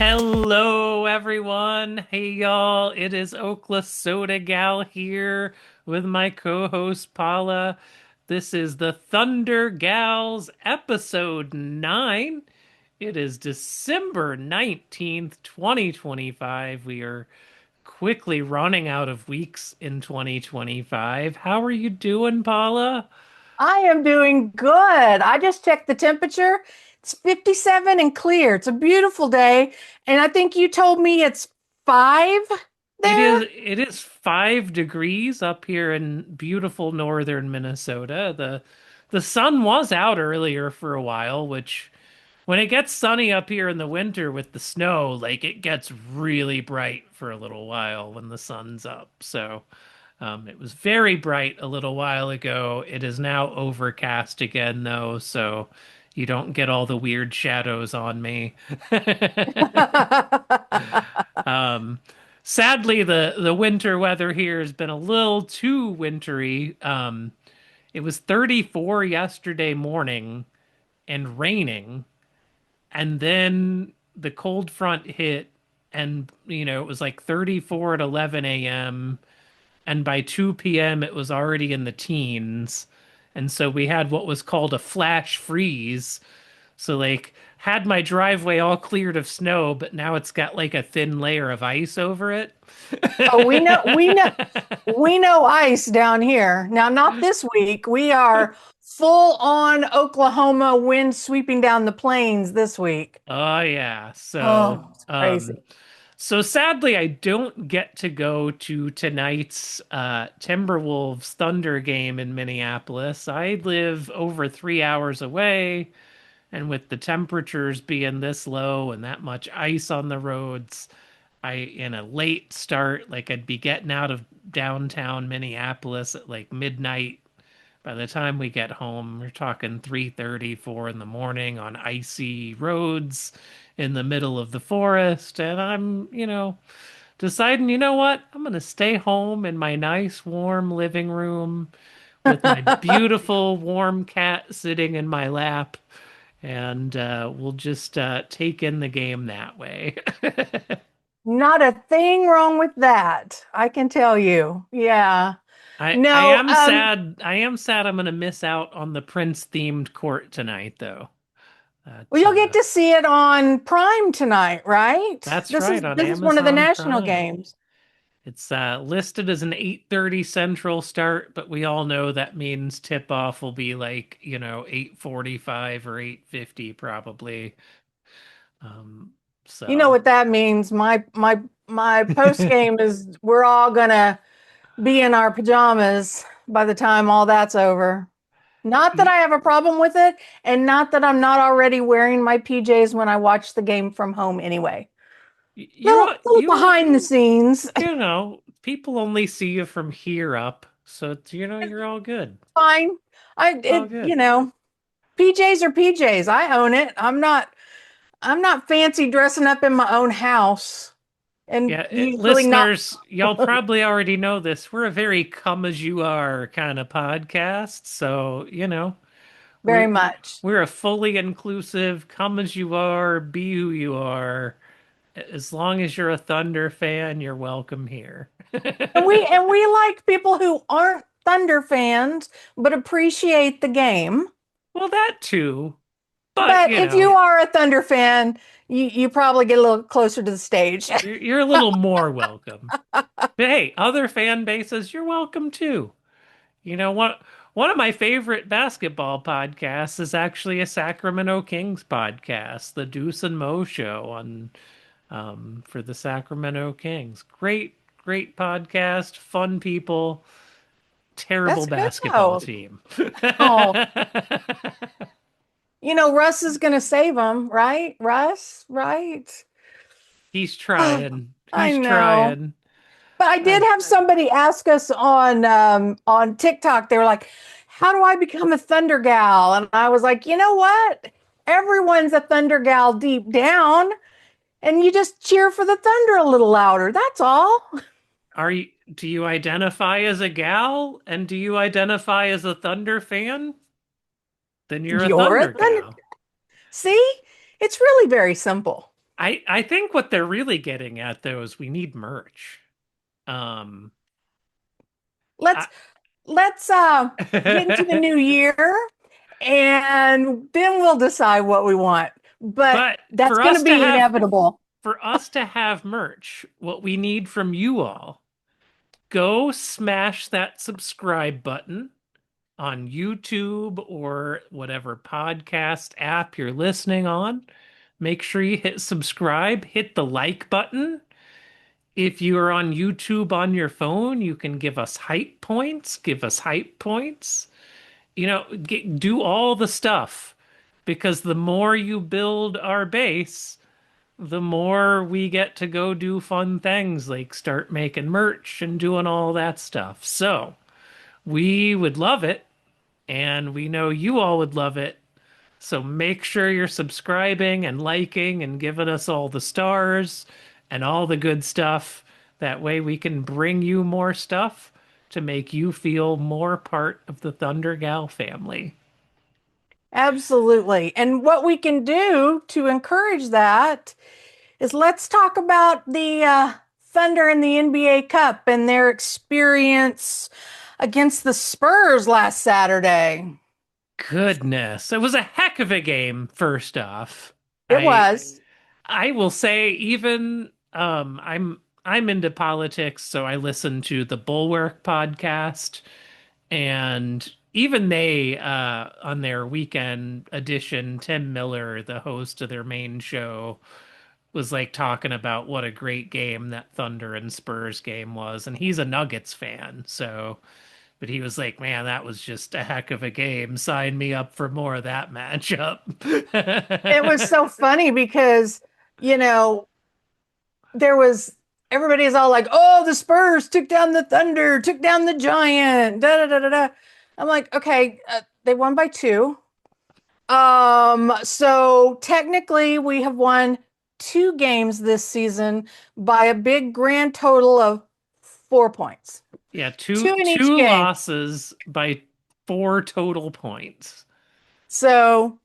Hello, everyone. Hey, y'all. It is Okla Soda Gal here with my co-host Paula. This is the Thunder Gals episode 9. It is December 19th, 2025. We are quickly running out of weeks in 2025. How are you doing, Paula? I am doing good. I just checked the temperature. It's 57 and clear. It's a beautiful day. And I think you told me it's 5 It there. is it is 5 degrees up here in beautiful northern Minnesota. The sun was out earlier for a while, which when it gets sunny up here in the winter with the snow, like it gets really bright for a little while when the sun's up. So it was very bright a little while ago. It is now overcast again though, so you don't get all the weird shadows on me. Um, Sadly, the winter weather here has been a little too wintry. It was 34 yesterday morning and raining, and then the cold front hit, and it was like 34 at 11 a.m. and by 2 p.m. it was already in the teens. And so we had what was called a flash freeze, so like had my driveway all cleared of snow, but now it's got like a thin layer of ice over it. Oh, we know ice down here. Now, not this week. We are full on Oklahoma wind sweeping down the plains this week. Oh yeah. Oh, it's crazy. So sadly I don't get to go to tonight's Timberwolves Thunder game in Minneapolis. I live over 3 hours away, and with the temperatures being this low and that much ice on the roads, I in a late start, like I'd be getting out of downtown Minneapolis at like midnight. By the time we get home, we're talking 3:30, 4 in the morning on icy roads in the middle of the forest. And I'm, deciding, you know what? I'm gonna stay home in my nice warm living room with my beautiful warm cat sitting in my lap, and we'll just take in the game that way. Not a thing wrong with that. I can tell you. Yeah. I No, am sad. I am sad I'm gonna miss out on the Prince themed court tonight, though. well, That you'll get to see it on Prime tonight, right? that's This is right, on this is one of the Amazon national Prime. games. It's listed as an 8:30 Central start, but we all know that means tip-off will be like, 8:45 or 8:50 probably. Um, You know so what that means. My post game is we're all gonna be in our pajamas by the time all that's over. Not that y- I have a problem with it, and not that I'm not already wearing my PJs when I watch the game from home anyway. you're Little you behind the scenes. people only see you from here up, so you're all good. Fine. All good. PJs are PJs. I own it. I'm not fancy dressing up in my own house and Yeah, usually not listeners, y'all probably already know this. We're a very come as you are kind of podcast. So, very we're much. we're a fully inclusive, come as you are, be who you are. As long as you're a Thunder fan, you're welcome here. And we like people who aren't Thunder fans but appreciate the game. Well, that too. But, But if you are a Thunder fan, you probably get a little closer to the stage. you're a little more welcome. But hey, other fan bases, you're welcome too. One of my favorite basketball podcasts is actually a Sacramento Kings podcast, the Deuce and Mo Show on for the Sacramento Kings. Great, great podcast, fun people, terrible That's good basketball though. team. Oh, Russ is going to save them, right? Russ, right? He's Oh, trying. I He's know. trying. But I did I have somebody ask us on TikTok. They were like, "How do I become a Thunder gal?" And I was like, "You know what? Everyone's a Thunder gal deep down, and you just cheer for the Thunder a little louder. That's all." are you do you identify as a gal and do you identify as a Thunder fan? Then you're a You're a Thunder Thunder. gal. See, it's really very simple. I think what they're really getting at though is we need merch. Um, I, Let's let's get into the new year and then we'll decide what we want. But but that's going to be inevitable. for us to have merch, what we need from you all, go smash that subscribe button on YouTube or whatever podcast app you're listening on. Make sure you hit subscribe, hit the like button. If you are on YouTube on your phone, you can give us hype points, give us hype points. Do all the stuff because the more you build our base, the more we get to go do fun things like start making merch and doing all that stuff. So we would love it, and we know you all would love it. So make sure you're subscribing and liking and giving us all the stars and all the good stuff. That way we can bring you more stuff to make you feel more part of the Thunder Gal family. Absolutely. And what we can do to encourage that is let's talk about the Thunder in the NBA Cup and their experience against the Spurs last Saturday. Goodness, it was a heck of a game, first off. It I was. I will say even I'm into politics, so I listen to the Bulwark podcast, and even they on their weekend edition, Tim Miller, the host of their main show, was like talking about what a great game that Thunder and Spurs game was, and he's a Nuggets fan, so but he was like, "Man, that was just a heck of a game. Sign me up for more of that matchup." It was so funny because, you know, there was everybody's all like, "Oh, the Spurs took down the Thunder, took down the Giant." Da da da da da. I'm like, okay, they won by two. So technically, we have won two games this season by a big grand total of 4 points, Yeah, two in each two game. losses by four total points. So,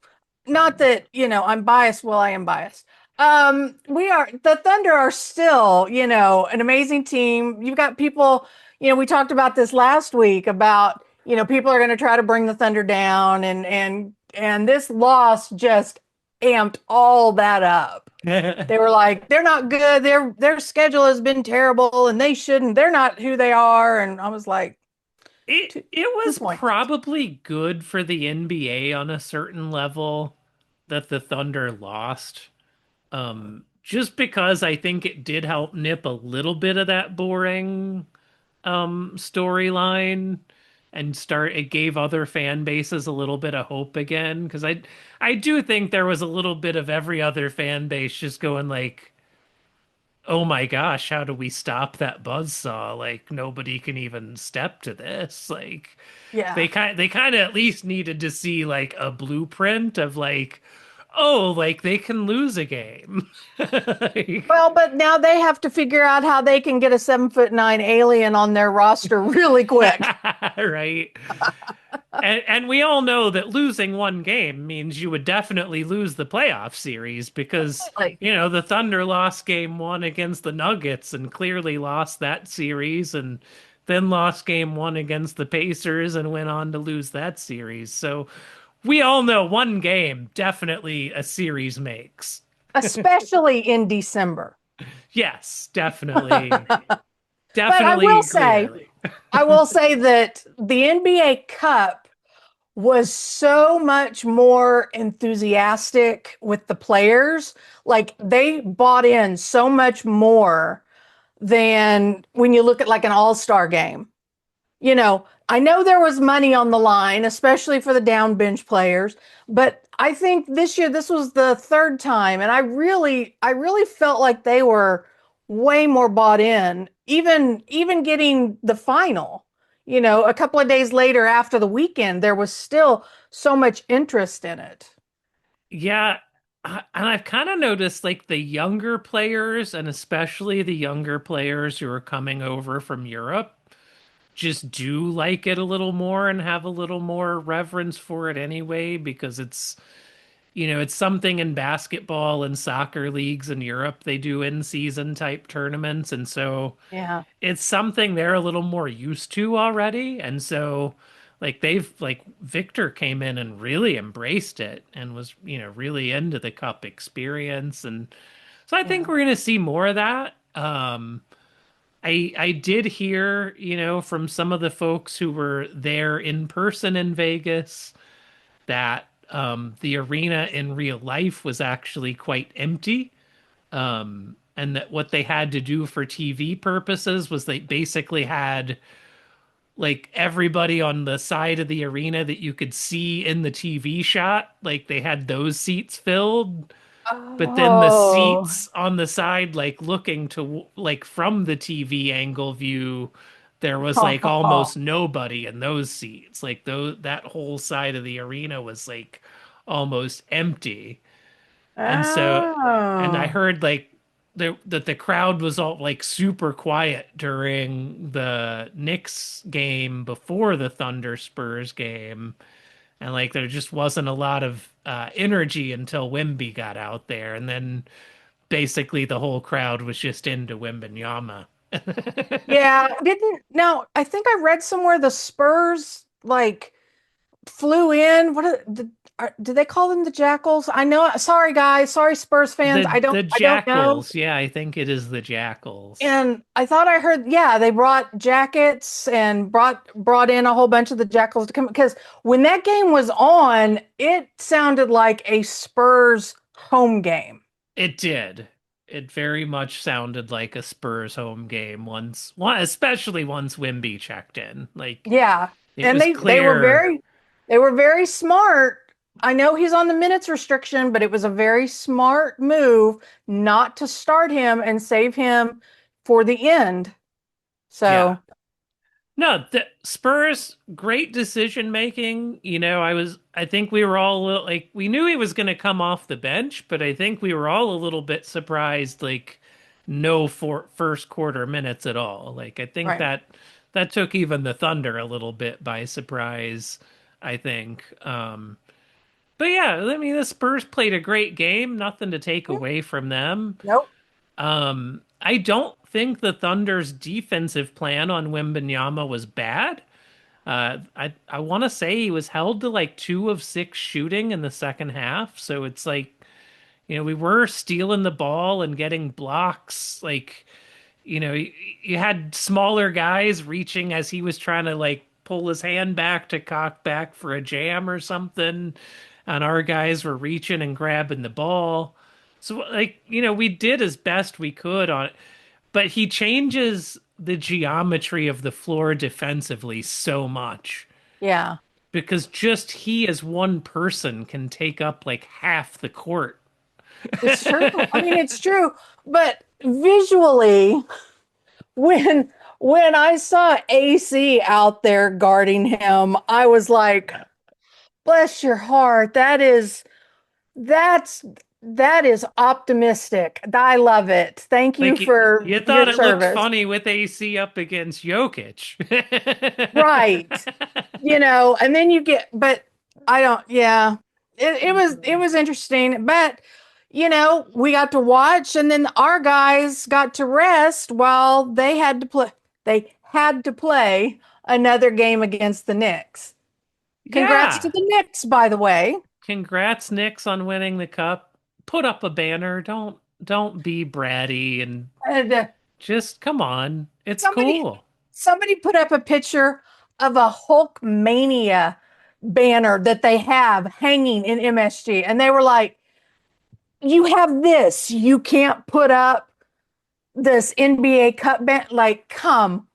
not that, I'm biased. Well, I am biased. The Thunder are still, an amazing team. You've got people, we talked about this last week about, people are going to try to bring the Thunder down and this loss just amped all that up. it They were like, they're not good. Their schedule has been terrible and they shouldn't. They're not who they are. And I was like, it two was points. probably good for the NBA on a certain level that the Thunder lost. Just because I think it did help nip a little bit of that boring storyline and start it gave other fan bases a little bit of hope again because I do think there was a little bit of every other fan base just going like, oh my gosh, how do we stop that buzzsaw? Like nobody can even step to this. Like Yeah. they kind of at least needed to see like a blueprint of like, oh, like they can lose a game. Like, Well, but now they have to figure out how they can get a 7'9" alien on their roster really quick. right. And we all know that losing one game means you would definitely lose the playoff series because, Like, the Thunder lost game one against the Nuggets and clearly lost that series and then lost game one against the Pacers and went on to lose that series. So we all know one game definitely a series makes. especially in December. Yes, definitely. But Definitely, clearly. I will say that the NBA Cup was so much more enthusiastic with the players. Like they bought in so much more than when you look at like an all-star game. I know there was money on the line, especially for the down bench players, but I think this year this was the third time, and I really felt like they were way more bought in, even getting the final. A couple of days later after the weekend, there was still so much interest in it. Yeah, and I've kind of noticed like the younger players, and especially the younger players who are coming over from Europe, just do like it a little more and have a little more reverence for it anyway, because it's, it's something in basketball and soccer leagues in Europe. They do in-season type tournaments. And so Yeah. it's something they're a little more used to already. And so like Victor came in and really embraced it and was, really into the cup experience. And so I think Yeah. we're gonna see more of that. I did hear, from some of the folks who were there in person in Vegas that the arena in real life was actually quite empty. And that what they had to do for TV purposes was they basically had like everybody on the side of the arena that you could see in the TV shot, like they had those seats filled, but then the Oh. seats on the side, like looking to like from the TV angle view, there was like almost nobody in those seats. Like that whole side of the arena was like almost empty. And so, and I Oh. heard like that the crowd was all like super quiet during the Knicks game before the Thunder Spurs game. And like there just wasn't a lot of energy until Wimby got out there. And then basically the whole crowd was just into Wimbenyama. Yeah, didn't no, I think I read somewhere the Spurs like flew in. Did they call them the Jackals? I know. Sorry, guys. Sorry, Spurs fans. The the I don't know. Jackals, yeah, I think it is the Jackals. And I thought I heard, yeah, they brought jackets and brought in a whole bunch of the Jackals to come because when that game was on, it sounded like a Spurs home game. It did. It very much sounded like a Spurs home game especially once Wimby checked in. Like Yeah. it And was clear. they were very smart. I know he's on the minutes restriction, but it was a very smart move not to start him and save him for the end. Yeah. So, No, the Spurs, great decision making. I think we were all a little, like, we knew he was going to come off the bench, but I think we were all a little bit surprised, like, no first quarter minutes at all. Like, I think right. that took even the Thunder a little bit by surprise, I think. But yeah, I mean, the Spurs played a great game, nothing to take Yeah. away from them. Nope. I don't think the Thunder's defensive plan on Wembanyama was bad. I want to say he was held to like 2 of 6 shooting in the second half. So it's like, we were stealing the ball and getting blocks. Like, you had smaller guys reaching as he was trying to like pull his hand back to cock back for a jam or something. And our guys were reaching and grabbing the ball. So like, we did as best we could on it, but he changes the geometry of the floor defensively so much Yeah. because just he as one person can take up like half the court. It's true. I mean, it's true. But visually, when I saw AC out there guarding him, I was like, bless your heart. That's that is optimistic. I love it. Thank you Like for you your thought it looked service. funny with AC up against Jokic. Right. And then you get, but I don't, yeah. It was interesting, but we got to watch and then our guys got to rest while they had to play another game against the Knicks. Congrats to Yeah. the Knicks, by the way. Congrats, Knicks, on winning the cup. Put up a banner. Don't be bratty and And just come on. It's somebody cool. somebody put up a picture of a Hulk Mania banner that they have hanging in MSG, and they were like, "You have this. You can't put up this NBA Cup banner. Like, come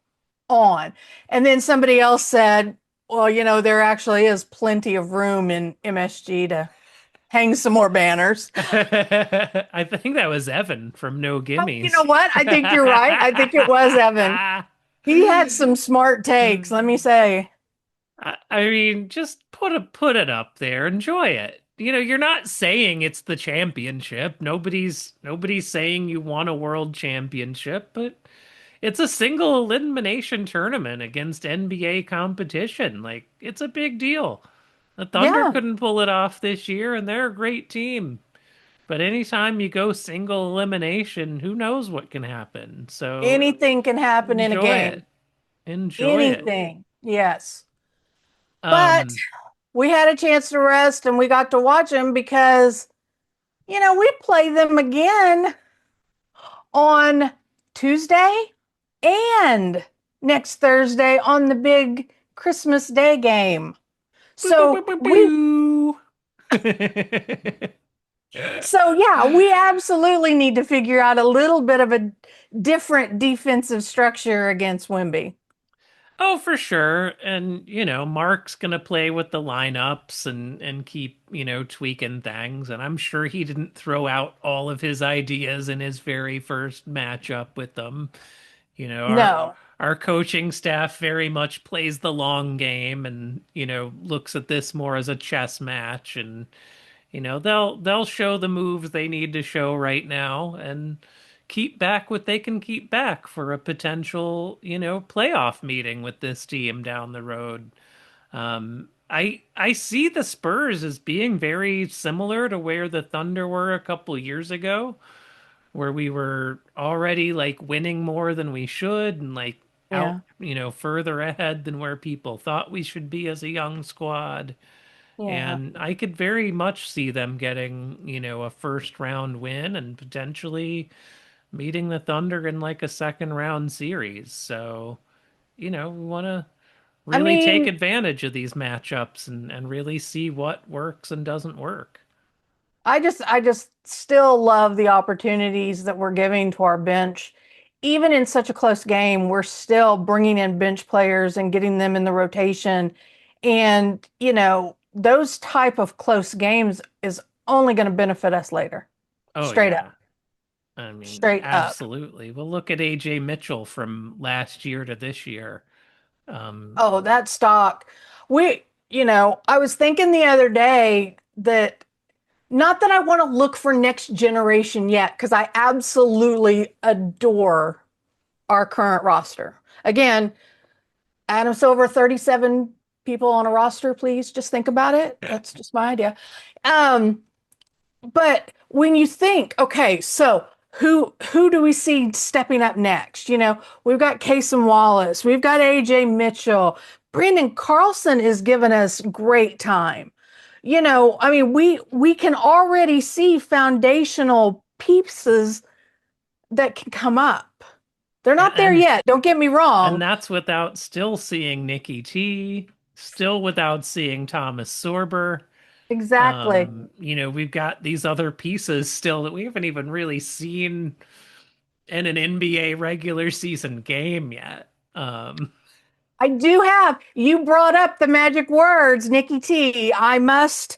on." And then somebody else said, "Well, there actually is plenty of room in MSG to hang some more banners." I think that was Evan from No Oh, you Gimmies. know what? I think you're right. I think it was Evan. He had some smart takes, let me say. I mean, just put it up there. Enjoy it. You're not saying it's the championship. Nobody's saying you won a world championship, but it's a single elimination tournament against NBA competition. Like, it's a big deal. The Thunder Yeah, couldn't pull it off this year, and they're a great team. But anytime you go single elimination, who knows what can happen? So anything can happen in a enjoy it. game. Enjoy it. Anything. Yes. But Um, we had a chance to rest and we got to watch them because, we play them again on Tuesday and next Thursday on the big Christmas Day game. boo, boo, boo, So boo, we boo. so yeah, we absolutely need to figure out a little bit of a different defensive structure against Wimby. Oh, for sure. And, Mark's gonna play with the lineups and keep, tweaking things. And I'm sure he didn't throw out all of his ideas in his very first matchup with them. You know, our No. our coaching staff very much plays the long game and, looks at this more as a chess match and they'll show the moves they need to show right now and keep back what they can keep back for a potential, playoff meeting with this team down the road. I see the Spurs as being very similar to where the Thunder were a couple years ago, where we were already like winning more than we should and like out, Yeah. further ahead than where people thought we should be as a young squad. Yeah. And I could very much see them getting, a first round win and potentially meeting the Thunder in like a second round series. So, we want to I really take mean, advantage of these matchups and really see what works and doesn't work. I just still love the opportunities that we're giving to our bench. Even in such a close game, we're still bringing in bench players and getting them in the rotation. And, those type of close games is only going to benefit us later. Oh, Straight up. yeah. I mean, Straight up. absolutely. Well, look at AJ Mitchell from last year to this year. Um, Oh, that stock. I was thinking the other day that not that I want to look for next generation yet, because I absolutely adore our current roster. Again, Adam Silver, 37 people on a roster, please. Just think about it. That's just my idea. Um, but when you think, okay, so who do we see stepping up next? We've got Casey Wallace, we've got AJ Mitchell, Brandon Carlson is giving us great time. I mean, we can already see foundational pieces that can come up. They're not there and yet. Don't get me And wrong. that's without still seeing Nikki T, still without seeing Thomas Sorber. Exactly. We've got these other pieces still that we haven't even really seen in an NBA regular season game yet. You brought up the magic words, Nikki T. I must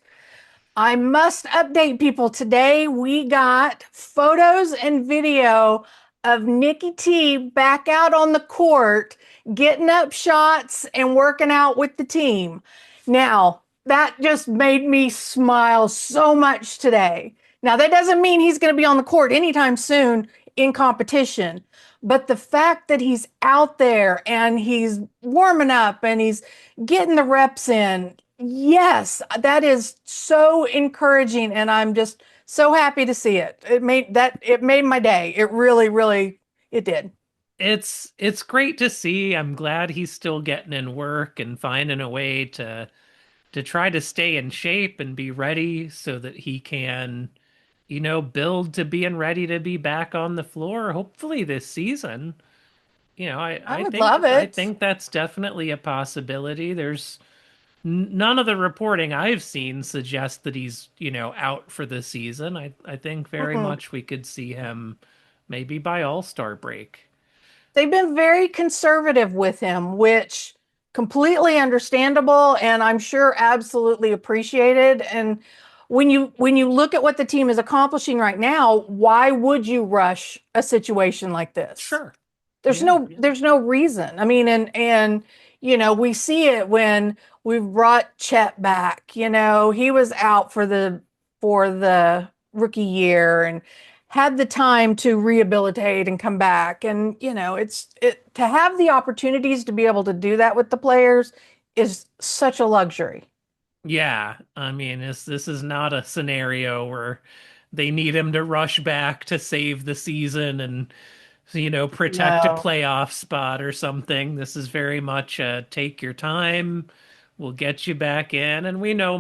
update people. Today we got photos and video of Nikki T back out on the court, getting up shots and working out with the team. Now, that just made me smile so much today. Now, that doesn't mean he's going to be on the court anytime soon in competition, but the fact that he's out there and he's warming up and he's getting the reps in, yes, that is so encouraging, and I'm just so happy to see it. It made my day. It really, really, it did. It's great to see. I'm glad he's still getting in work and finding a way to try to stay in shape and be ready so that he can, build to being ready to be back on the floor, hopefully this season. I, I I would think love I it. think that's definitely a possibility. There's none of the reporting I've seen suggests that he's, out for the season. I think very Mm-mm. much we could see him maybe by All-Star break. They've been very conservative with him, which completely understandable and I'm sure absolutely appreciated. And when you look at what the team is accomplishing right now, why would you rush a situation like this? Sure. There's Yeah. no reason. I mean, and we see it when we've brought Chet back. He was out for the rookie year and had the time to rehabilitate and come back. And it to have the opportunities to be able to do that with the players is such a luxury. Yeah, I mean, this is not a scenario where they need him to rush back to save the season and protect a No. playoff spot or something. This is very much take your time. We'll get you back in. And we know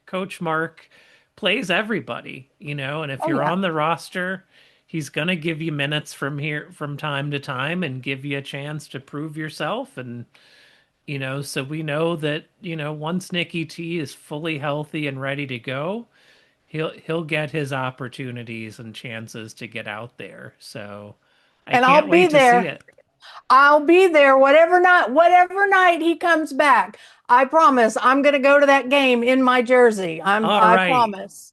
Coach Mark plays everybody, and if Oh you're yeah. on the roster, he's gonna give you minutes from time to time and give you a chance to prove yourself. And so we know that, once Nicky T is fully healthy and ready to go, he'll get his opportunities and chances to get out there. So I And can't I'll be wait to see there. it. I'll be there whatever night he comes back. I promise I'm going to go to that game in my jersey. All I right. promise.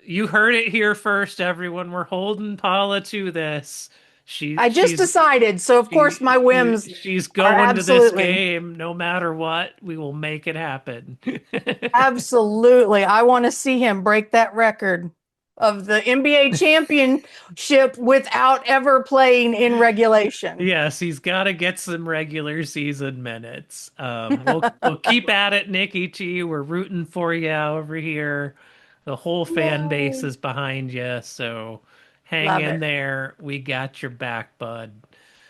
You heard it here first, everyone. We're holding Paula to this. She I just she's decided. So of course my whims she's are going to this absolutely, game no matter what. We will make it happen. absolutely. I want to see him break that record of the NBA championship without ever playing in regulation. Yes, he's got to get some regular season minutes. We'll keep at it, Nikki T. We're rooting for you over here. The whole fan base Yay. is behind you, so hang Love in it. there. We got your back, bud.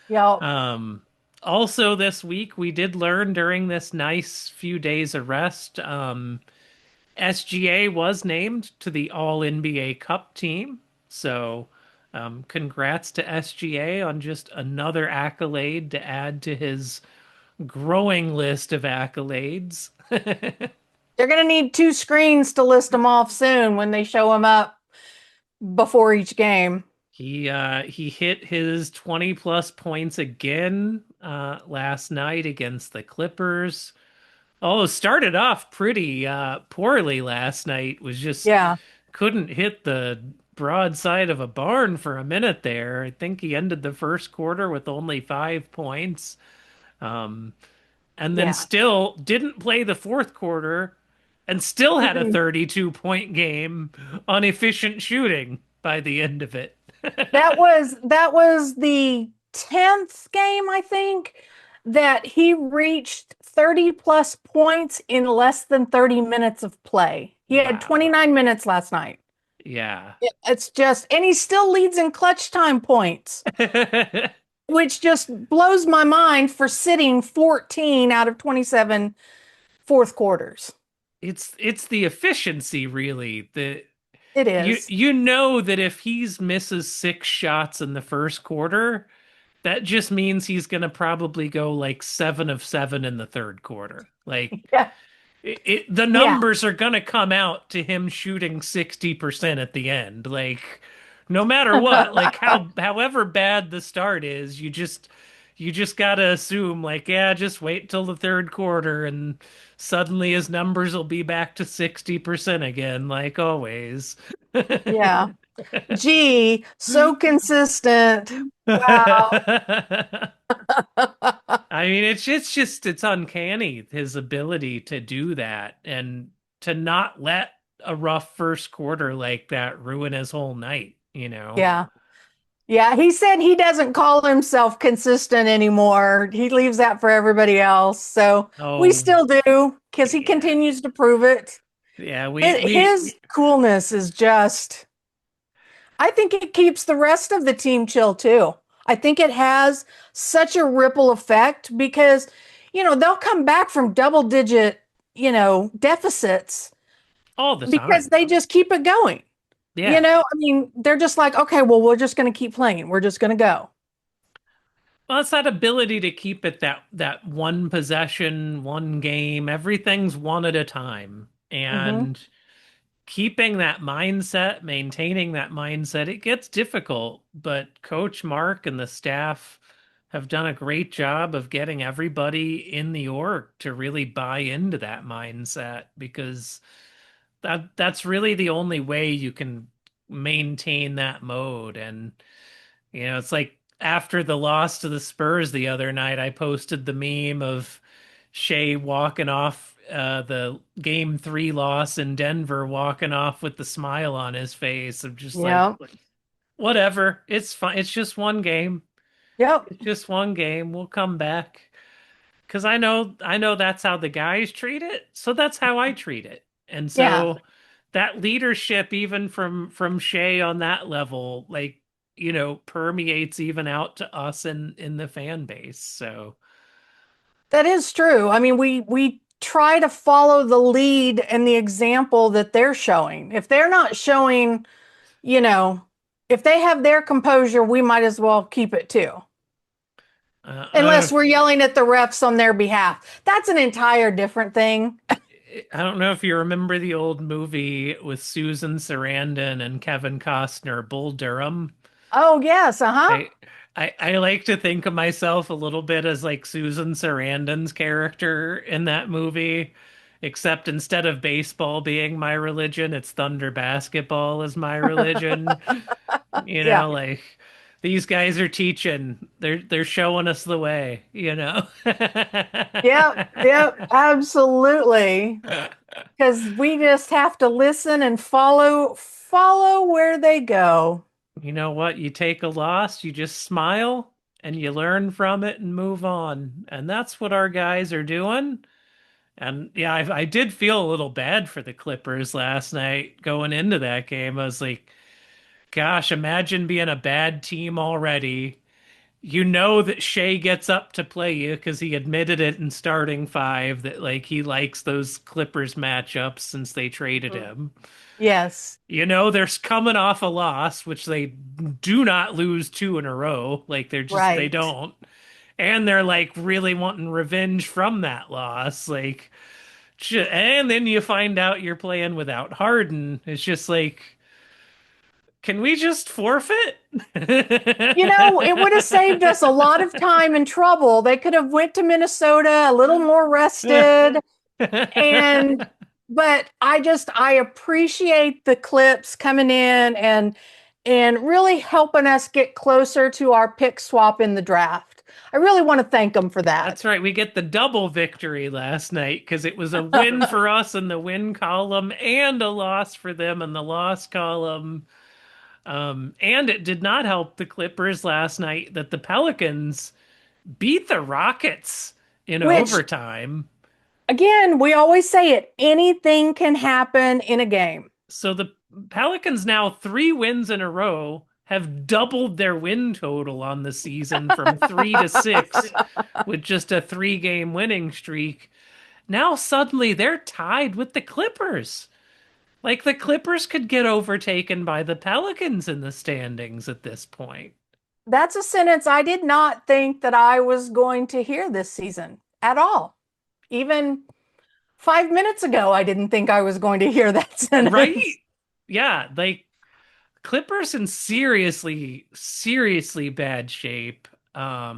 Yep. Um, Also this week we did learn during this nice few days of rest, SGA was named to the All NBA Cup team. So, congrats to SGA on just another accolade to add to his growing list of accolades. They're going to need two screens to list them off soon when they show them up before each game. He hit his 20 plus points again last night against the Clippers. Oh, started off pretty poorly last night. Was just Yeah. couldn't hit the broadside of a barn for a minute there. I think he ended the first quarter with only 5 points. Um, and then Yeah. still didn't play the fourth quarter and still had a Mm-mm. 32-point game on efficient shooting by the end of it. That was the 10th game, I think, that he reached 30 plus points in less than 30 minutes of play. He had Wow. 29 minutes last night. Yeah. It's just, and he still leads in clutch time points, which just blows my mind for sitting 14 out of 27 fourth quarters. It's the efficiency really. The It you is. you know that if he's misses 6 shots in the first quarter, that just means he's gonna probably go like 7 of 7 in the third quarter. Like Yeah. the Yeah. numbers are gonna come out to him shooting 60% at the end. Like no matter what, like however bad the start is, you just gotta assume like, yeah, just wait till the third quarter and suddenly his numbers will be back to 60% again, like always. Yeah. Gee, so consistent. Wow. I mean, it's uncanny his ability to do that and to not let a rough first quarter like that ruin his whole night, you know? Yeah. Yeah. He said he doesn't call himself consistent anymore. He leaves that for everybody else. So we Oh, still do because he yeah. continues to prove it. Yeah, His coolness is just, I think it keeps the rest of the team chill too. I think it has such a ripple effect because, they'll come back from double digit, deficits all the because time. they just keep it going. Yeah. I mean, they're just like, okay, well, we're just going to keep playing. We're just going to go. Well, it's that ability to keep it that one possession, one game, everything's one at a time. Hmm. And keeping that mindset, maintaining that mindset, it gets difficult, but Coach Mark and the staff have done a great job of getting everybody in the org to really buy into that mindset because that's really the only way you can maintain that mode. And it's like after the loss to the Spurs the other night, I posted the meme of Shea walking off the game 3 loss in Denver, walking off with the smile on his face of just like, Yeah. whatever, it's fine. It's just one game. Yep. It's just one game. We'll come back. because I know that's how the guys treat it, so that's how I treat it. And Yeah, so that leadership, even from Shay on that level, like, permeates even out to us in the fan base. So that is true. I mean, we try to follow the lead and the example that they're showing. If they're not showing, you know, if they have their composure, we might as well keep it too. I don't know Unless we're yelling at the refs on their behalf. That's an entire different thing. I don't know if you remember the old movie with Susan Sarandon and Kevin Costner, Bull Durham. Oh, yes, uh-huh. I I like to think of myself a little bit as like Susan Sarandon's character in that movie, except instead of baseball being my religion, it's Thunder basketball is my religion. Yeah. Like these guys are teaching. They're showing us the way. Yep, yep, absolutely. Because we just have to listen and follow where they go. You know what? You take a loss, you just smile and you learn from it and move on. And that's what our guys are doing. And yeah, I did feel a little bad for the Clippers last night going into that game. I was like, gosh, imagine being a bad team already. You know that Shea gets up to play you because he admitted it in starting five that like he likes those Clippers matchups since they traded Mhm. him. Yes, They're coming off a loss, which they do not lose two in a row. Like they right. don't. And they're like really wanting revenge from that loss. Like, and then you find out you're playing without Harden. It's just like, can we just forfeit? It would have saved us a lot of time and trouble. They could have went to Minnesota a little more rested and but I appreciate the clips coming in and really helping us get closer to our pick swap in the draft. I really want to thank them for that. That's right. We get the double victory last night because it was a win for us in the win column and a loss for them in the loss column. And it did not help the Clippers last night that the Pelicans beat the Rockets in Which overtime. again, we always say it, anything can happen in a game. So the Pelicans now 3 wins in a row have doubled their win total on the season from 3 to 6 with just a 3 game winning streak. Now suddenly they're tied with the Clippers. Like the Clippers could get overtaken by the Pelicans in the standings at this point. That's a sentence I did not think that I was going to hear this season at all. Even 5 minutes ago, I didn't think I was going to hear that Right? sentence. Yeah, like Clippers in seriously, seriously bad shape. I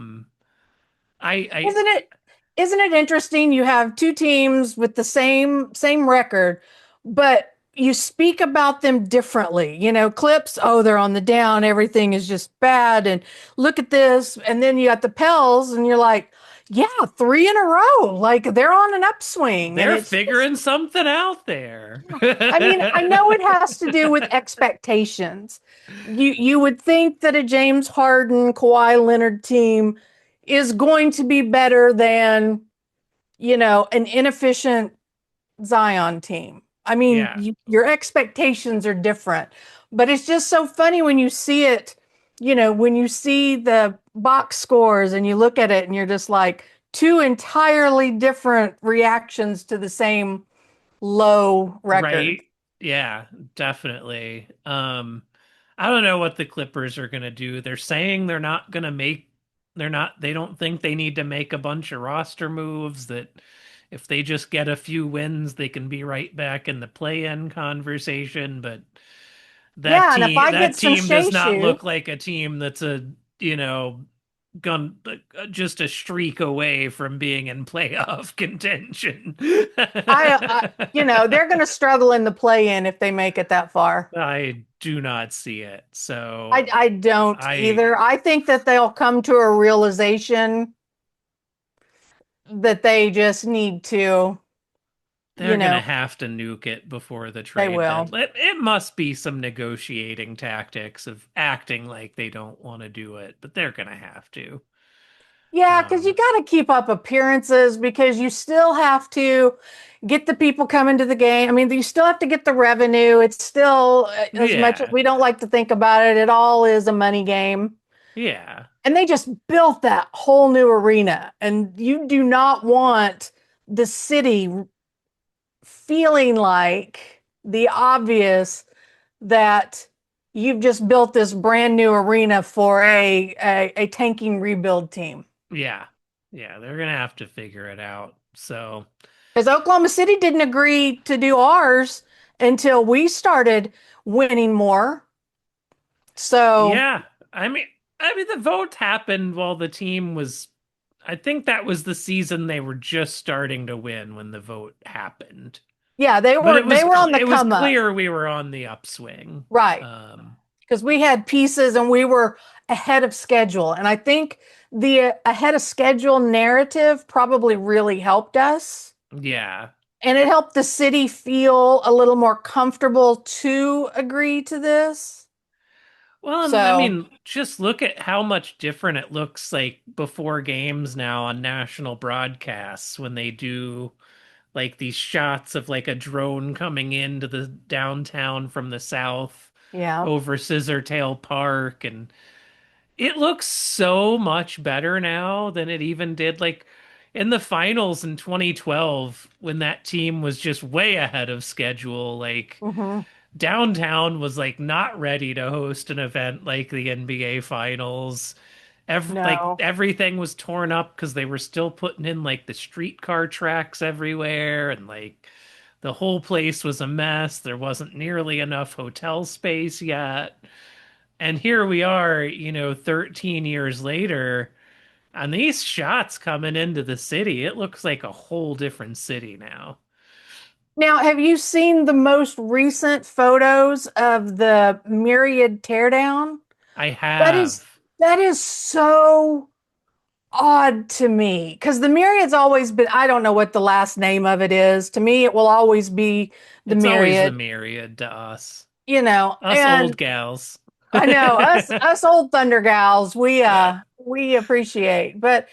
Isn't it isn't it interesting you have two teams with the same record, but you speak about them differently. Clips, oh, they're on the down, everything is just bad and look at this, and then you got the Pels and you're like, yeah, three in a row. Like they're on an upswing and they're it's just figuring something out there. I mean, I know it has to do with expectations. You would think that a James Harden, Kawhi Leonard team is going to be better than, an inefficient Zion team. I mean, Yeah, your expectations are different, but it's just so funny when you see it, when you see the box scores and you look at it and you're just like two entirely different reactions to the same low record. right. Yeah, definitely. I don't know what the Clippers are gonna do. They're saying they don't think they need to make a bunch of roster moves, that if they just get a few wins, they can be right back in the play-in conversation. But that Yeah, and if team I that get some team does Shea not shoe, look like a team that's you know, gone just a streak away from being in playoff contention. they're going to struggle in the play-in if they make it that far. I do not see it. I, So I don't I either. I think that they'll come to a realization that they just need to, they're you gonna know, have to nuke it before the they trade will. deadline. It must be some negotiating tactics of acting like they don't want to do it, but they're gonna have to. Yeah, because you Um, got to keep up appearances because you still have to get the people coming to the game. I mean, you still have to get the revenue. It's still, as much as yeah, we don't like to think about it, it all is a money game. yeah, And they just built that whole new arena. And you do not want the city feeling like the obvious that you've just built this brand new arena for a tanking rebuild team. yeah, yeah. They're gonna have to figure it out. So Because Oklahoma City didn't agree to do ours until we started winning more. So, yeah, I mean, the vote happened while the team was. I think that was the season they were just starting to win when the vote happened. yeah, But they were on the it was come up. clear we were on the upswing. Right. Um, Because we had pieces and we were ahead of schedule. And I think the ahead of schedule narrative probably really helped us. yeah. And it helped the city feel a little more comfortable to agree to this. Well, and I So, mean, just look at how much different it looks like before games now on national broadcasts when they do like these shots of like a drone coming into the downtown from the south yeah. over Scissortail Park, and it looks so much better now than it even did like in the finals in 2012 when that team was just way ahead of schedule. Like Hmm. downtown was like not ready to host an event like the NBA finals. Like No. everything was torn up because they were still putting in like the streetcar tracks everywhere, and like the whole place was a mess. There wasn't nearly enough hotel space yet. And here we are, 13 years later, and these shots coming into the city, it looks like a whole different city now. Now, have you seen the most recent photos of the Myriad teardown? I That is have. that is so odd to me because the Myriad's always been, I don't know what the last name of it is. To me, it will always be the It's always the Myriad, myriad to us. you know, Us and old gals. I know us old Thunder gals, Yeah. we appreciate, but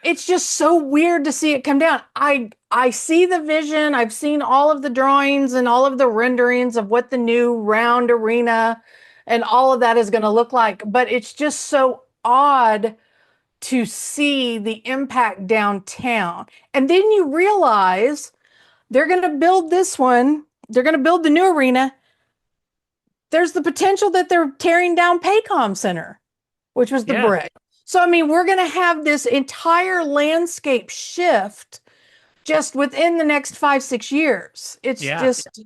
it's just so weird to see it come down. I see the vision. I've seen all of the drawings and all of the renderings of what the new round arena and all of that is going to look like, but it's just so odd to see the impact downtown. And then you realize they're going to build this one, they're going to build the new arena. There's the potential that they're tearing down Paycom Center, which was the Yeah. brick. So, I mean, we're going to have this entire landscape shift just within the next 5, 6 years. It's Yeah. just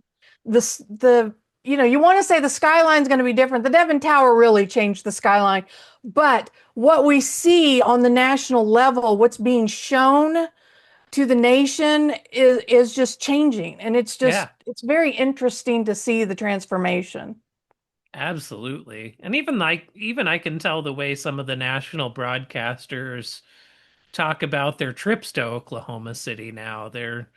the you want to say the skyline's going to be different. The Devon Tower really changed the skyline, but what we see on the national level, what's being shown to the nation is just changing, and Yeah. it's very interesting to see the transformation. Absolutely. And even I can tell the way some of the national broadcasters talk about their trips to Oklahoma City now. They're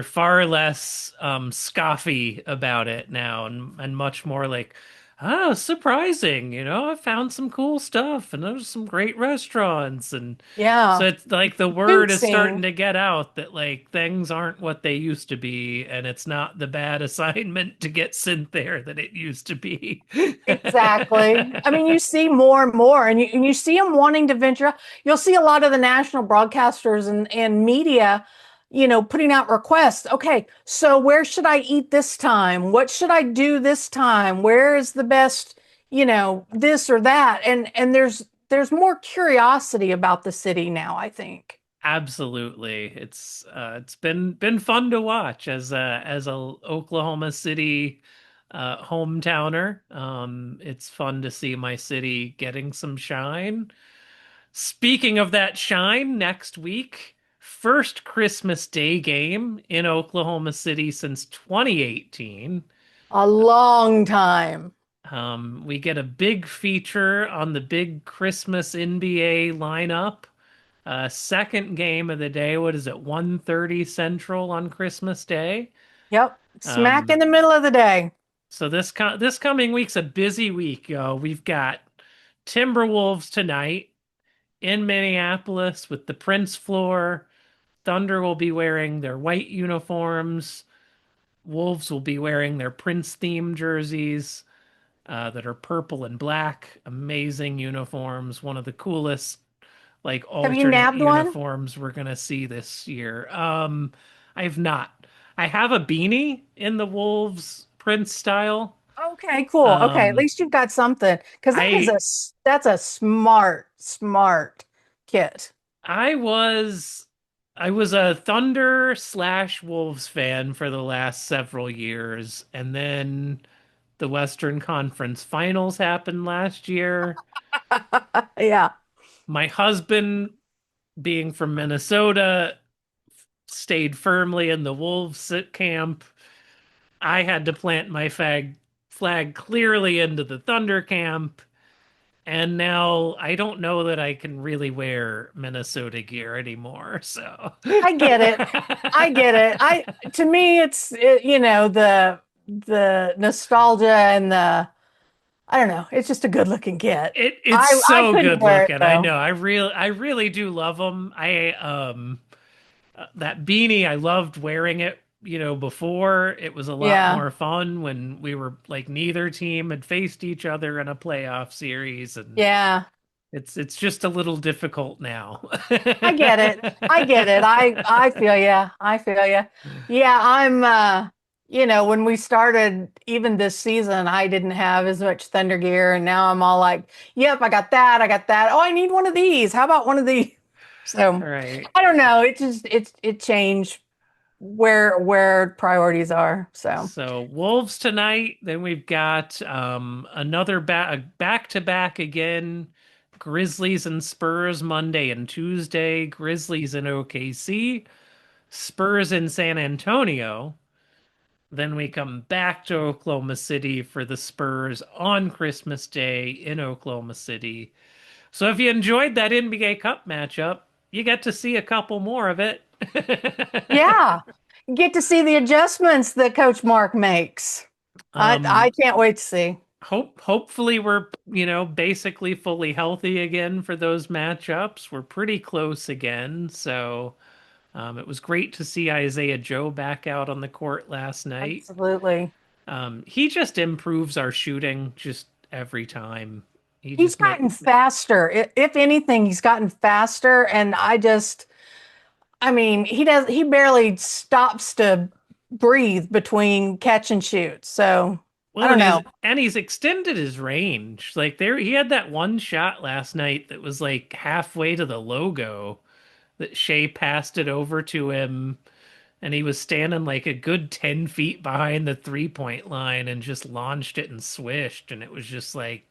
far less scoffy about it now, and much more like, oh, surprising, I found some cool stuff and there's some great restaurants. And Yeah, so it's like the food word is starting scene. to get out that like things aren't what they used to be, and it's not the bad assignment to get sent there that it used to be. Exactly. I mean, you see more and more, and you see them wanting to venture out. You'll see a lot of the national broadcasters and media, putting out requests. Okay, so where should I eat this time? What should I do this time? Where is the best, this or that? And there's more curiosity about the city now, I think. Absolutely. It's been fun to watch as a Oklahoma City hometowner. It's fun to see my city getting some shine. Speaking of that shine, next week, first Christmas Day game in Oklahoma City since 2018. A long time. We get a big feature on the big Christmas NBA lineup. Second game of the day. What is it? 1:30 Central on Christmas Day. Yep. Smack in Um, the middle of the day. so this coming week's a busy week, yo. We've got Timberwolves tonight in Minneapolis with the Prince floor. Thunder will be wearing their white uniforms. Wolves will be wearing their Prince theme jerseys that are purple and black. Amazing uniforms. One of the coolest, like, Have you alternate nabbed one? uniforms we're going to see this year. I've not. I have a beanie in the Wolves Prince style. Okay, cool. Okay, at Um, least you've got something because I that's a smart kit. I was I was a Thunder slash Wolves fan for the last several years, and then the Western Conference Finals happened last year. Yeah. My husband, being from Minnesota, stayed firmly in the Wolves camp. I had to plant my flag clearly into the Thunder camp. And now I don't know that I can really wear Minnesota gear anymore. So, I get it. I get it. I to me you know the nostalgia and the I don't know. It's just a good looking kit. it's I so couldn't good wear it looking. I though. know. I really do love them. That beanie, I loved wearing it, before. It was a lot Yeah. more fun when we were like neither team had faced each other in a playoff series, and Yeah. it's just a little difficult now. I get it. I get it. I feel ya. I feel ya. Yeah, I'm you know, when we started even this season, I didn't have as much Thunder gear and now I'm all like, "Yep, I got that. I got that. Oh, I need one of these. How about one of these?" So, All right. I don't know. It changed where priorities are. So, So Wolves tonight. Then we've got another back to back again. Grizzlies and Spurs Monday and Tuesday. Grizzlies in OKC. Spurs in San Antonio. Then we come back to Oklahoma City for the Spurs on Christmas Day in Oklahoma City. So if you enjoyed that NBA Cup matchup, you get to see a couple more of it. yeah. Get to see the adjustments that Coach Mark makes. I um, can't wait to see. hopefully we're, basically fully healthy again for those matchups. We're pretty close again, so it was great to see Isaiah Joe back out on the court last night. Absolutely. He just improves our shooting just every time. He He's just gotten make faster. If anything, he's gotten faster. And I mean, he barely stops to breathe between catch and shoot. So I well, don't and know. he's extended his range. Like there, he had that one shot last night that was like halfway to the logo that Shea passed it over to him, and he was standing like a good 10 feet behind the 3-point line and just launched it and swished, and it was just like,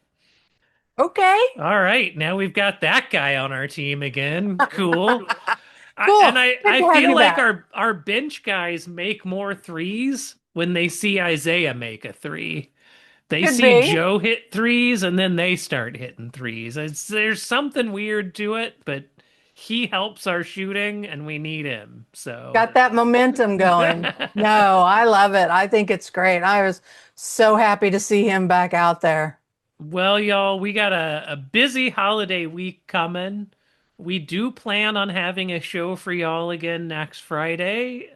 Okay. all right, now we've got that guy on our team again. Cool. I, and Cool. I, Good I to have feel you like back. our bench guys make more threes when they see Isaiah make a three. They Could see be. Joe hit threes and then they start hitting threes. There's something weird to it, but he helps our shooting and we need him. So, Got that momentum going. No, I love it. I think it's great. I was so happy to see him back out there. well, y'all, we got a busy holiday week coming. We do plan on having a show for y'all again next Friday.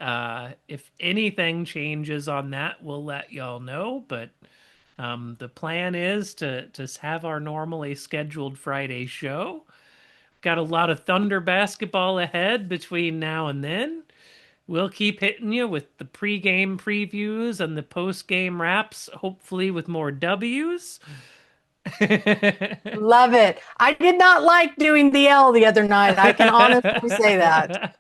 If anything changes on that, we'll let y'all know. But the plan is to have our normally scheduled Friday show. Got a lot of Thunder basketball ahead between now and then. We'll keep hitting you with the pregame previews and the postgame wraps, hopefully with more W's. Love it. I did not like doing the L the other night. I can honestly say that.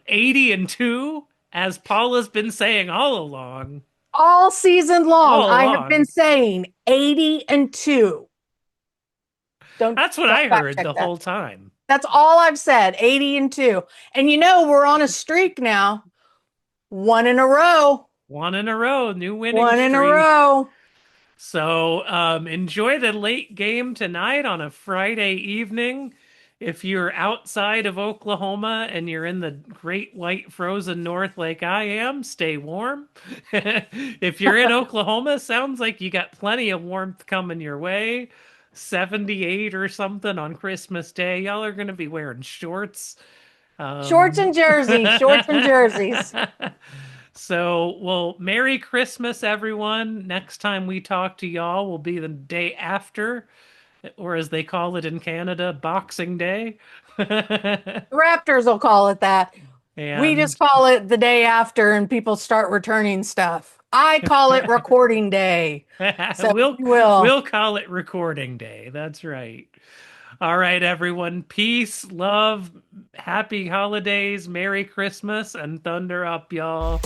80 and 2, as Paula's been saying all along. All season long, All I have been along. saying 80 and 2. That's what Don't I fact heard check the that. whole time. That's all I've said, 80 and 2. And you know, we're on a streak now. One in a row. One in a row, new winning One in a streak. row. So enjoy the late game tonight on a Friday evening. If you're outside of Oklahoma and you're in the great white frozen north like I am, stay warm. If you're in Oklahoma, sounds like you got plenty of warmth coming your way. 78 or something on Christmas Day. Y'all are going to be wearing shorts. Shorts Um, and jerseys, shorts and jerseys. so, well, Merry Christmas, everyone. Next time we talk to y'all will be the day after, or as they call it in Canada, Boxing Day. Raptors will call it that. We just And call it the day after and people start returning stuff. I call it recording day. So we'll we will. we'll call it recording day. That's right. All right, everyone. Peace, love, happy holidays, Merry Christmas, and thunder up, y'all.